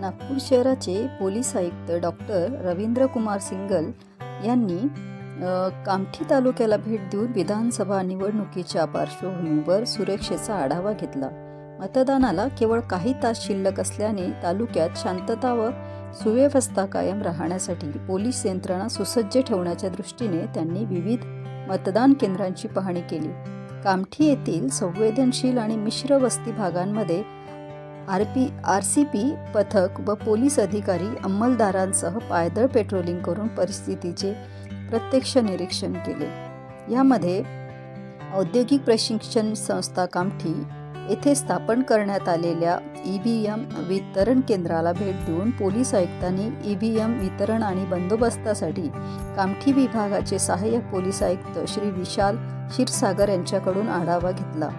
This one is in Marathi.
नागपूर शहराचे पोलीस आयुक्त डॉक्टर रवींद्र कुमार सिंगल यांनी कामठी तालुक्याला भेट देऊन विधानसभा निवडणुकीच्या पार्श्वभूमीवर सुरक्षेचा आढावा घेतला। मतदानाला केवळ काही तास शिल्लक असल्याने तालुक्यात शांतता व सुव्यवस्था कायम राहण्यासाठी पोलीस यंत्रणा सुसज्ज ठेवण्याच्या दृष्टीने त्यांनी विविध मतदान केंद्रांची पाहणी केली। कामठी येथील संवेदनशील आणि मिश्र वस्ती भागांमध्ये आरसीपी पथक व पोलीस अधिकारी अंमलदारांसह पायदळ पेट्रोलिंग करून परिस्थितीचे प्रत्यक्ष निरीक्षण केले। यामध्ये औद्योगिक प्रशिक्षण संस्था कामठी येथे स्थापन करण्यात आलेल्या ईव्हीएम वितरण केंद्राला भेट देऊन पोलीस आयुक्तांनी ईव्हीएम वितरण आणि बंदोबस्तासाठी कामठी विभागाचे सहाय्यक पोलीस आयुक्त श्री विशाल क्षीरसागर यांच्याकडून आढावा घेतला।